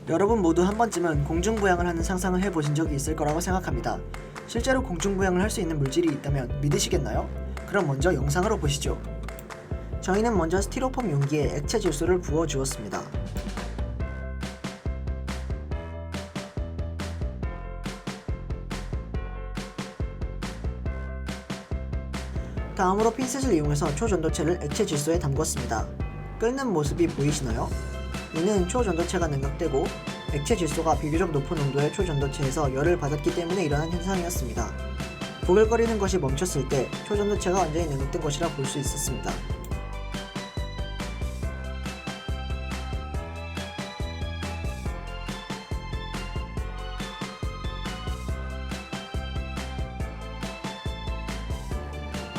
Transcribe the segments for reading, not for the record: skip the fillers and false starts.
여러분 모두 한 번쯤은 공중부양을 하는 상상을 해보신 적이 있을 거라고 생각합니다. 실제로 공중부양을 할 수 있는 물질이 있다면 믿으시겠나요? 그럼 먼저 영상으로 보시죠. 저희는 먼저 스티로폼 용기에 액체 질소를 부어 주었습니다. 다음으로 핀셋을 이용해서 초전도체를 액체 질소에 담궜습니다. 끓는 모습이 보이시나요? 이는 초전도체가 냉각되고 액체 질소가 비교적 높은 온도의 초전도체에서 열을 받았기 때문에 일어난 현상이었습니다. 부글거리는 것이 멈췄을 때 초전도체가 완전히 냉각된 것이라 볼 수 있었습니다.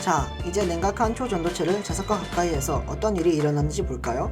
자, 이제 냉각한 초전도체를 자석과 가까이 해서 어떤 일이 일어났는지 볼까요?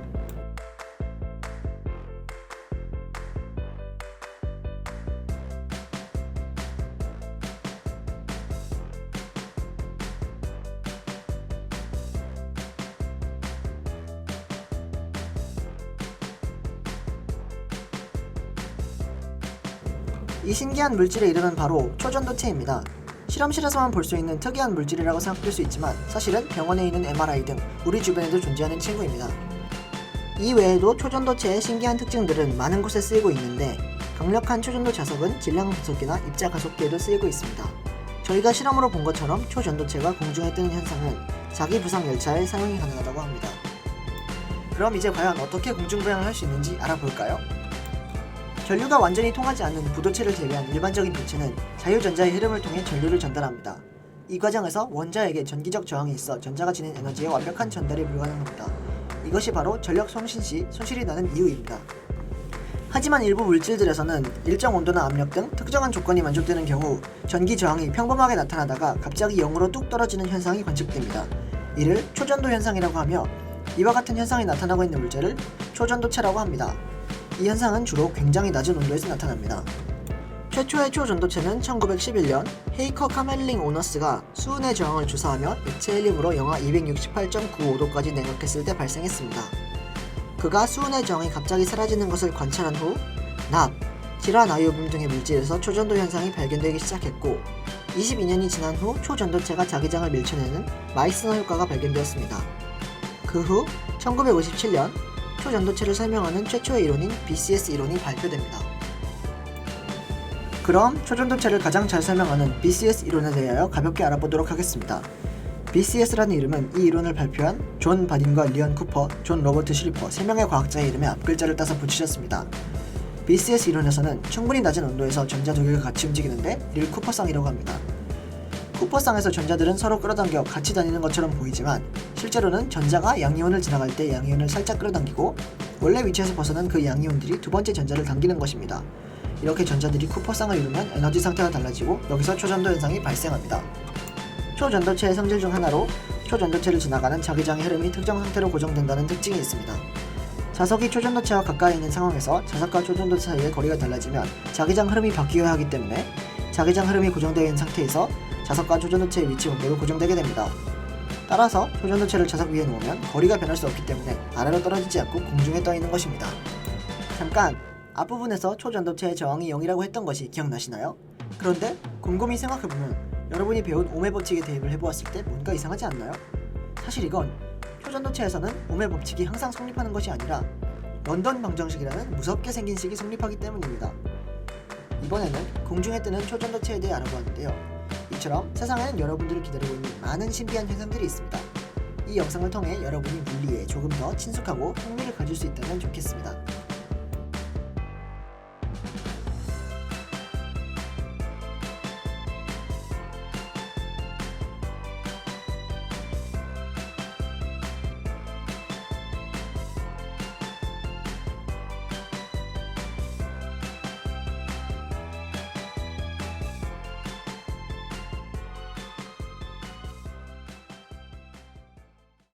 이 신기한 물질의 이름은 바로 초전도체입니다. 실험실에서만 볼 수 있는 특이한 물질이라고 생각될 수 있지만 사실은 병원에 있는 MRI 등 우리 주변에도 존재하는 친구입니다. 이 외에도 초전도체의 신기한 특징들은 많은 곳에 쓰이고 있는데 강력한 초전도 자석은 질량 분석기나 입자 가속기에도 쓰이고 있습니다. 저희가 실험으로 본 것처럼 초전도체가 공중에 뜨는 현상은 자기 부상 열차에 사용이 가능하다고 합니다. 그럼 이제 과연 어떻게 공중부양을 할 수 있는지 알아볼까요? 전류가 완전히 통하지 않는 부도체를 제외한 일반적인 도체는 자유전자의 흐름을 통해 전류를 전달합니다. 이 과정에서 원자에게 전기적 저항이 있어 전자가 지닌 에너지의 완벽한 전달이 불가능합니다. 이것이 바로 전력 송신 시 손실이 나는 이유입니다. 하지만 일부 물질들에서는 일정 온도나 압력 등 특정한 조건이 만족되는 경우 전기 저항이 평범하게 나타나다가 갑자기 0으로 뚝 떨어지는 현상이 관측됩니다. 이를 초전도 현상이라고 하며 이와 같은 현상이 나타나고 있는 물질을 초전도체라고 합니다. 이 현상은 주로 굉장히 낮은 온도에서 나타납니다. 최초의 초전도체는 1911년 헤이커 카멜링 오너스가 수은의 저항을 조사하며 액체 헬륨으로 영하 268.95도까지 냉각했을 때 발생했습니다. 그가 수은의 저항이 갑자기 사라지는 것을 관찰한 후 납, 질화나이오뷴 등의 물질에서 초전도 현상이 발견되기 시작했고 22년이 지난 후 초전도체가 자기장을 밀쳐내는 마이스너 효과가 발견되었습니다. 그 후 1957년 초전도체를 설명하는 최초의 이론인 BCS 이론이 발표됩니다. 그럼 초전도체를 가장 잘 설명하는 BCS 이론에 대하여 가볍게 알아보도록 하겠습니다. BCS라는 이름은 이 이론을 발표한 존 바딘과 리언 쿠퍼, 존 로버트 실리퍼 3명의 과학자의 이름에 앞글자를 따서 붙이셨습니다. BCS 이론에서는 충분히 낮은 온도에서 전자 두 개가 같이 움직이는데 이를 쿠퍼쌍이라고 합니다. 쿠퍼쌍에서 전자들은 서로 끌어당겨 같이 다니는 것처럼 보이지만 실제로는 전자가 양이온을 지나갈 때 양이온을 살짝 끌어당기고 원래 위치에서 벗어난 그 양이온들이 두 번째 전자를 당기는 것입니다. 이렇게 전자들이 쿠퍼쌍을 이루면 에너지 상태가 달라지고 여기서 초전도 현상이 발생합니다. 초전도체의 성질 중 하나로 초전도체를 지나가는 자기장의 흐름이 특정 상태로 고정된다는 특징이 있습니다. 자석이 초전도체와 가까이 있는 상황에서 자석과 초전도체 사이의 거리가 달라지면 자기장 흐름이 바뀌어야 하기 때문에 자기장 흐름이 고정되어 있는 상태에서 자석과 초전도체의 위치 관계도 고정되게 됩니다. 따라서 초전도체를 자석 위에 놓으면 거리가 변할 수 없기 때문에 아래로 떨어지지 않고 공중에 떠 있는 것입니다. 잠깐! 앞부분에서 초전도체의 저항이 0이라고 했던 것이 기억나시나요? 그런데 곰곰이 생각해보면 여러분이 배운 오메 법칙에 대입을 해보았을 때 뭔가 이상하지 않나요? 사실 이건 초전도체에서는 오메 법칙이 항상 성립하는 것이 아니라 런던 방정식이라는 무섭게 생긴 식이 성립하기 때문입니다. 이번에는 공중에 뜨는 초전도체에 대해 알아보았는데요. 이처럼 세상에는 여러분들을 기다리고 있는 많은 신비한 현상들이 있습니다. 이 영상을 통해 여러분이 물리에 조금 더 친숙하고 흥미를 가질 수 있다면 좋겠습니다.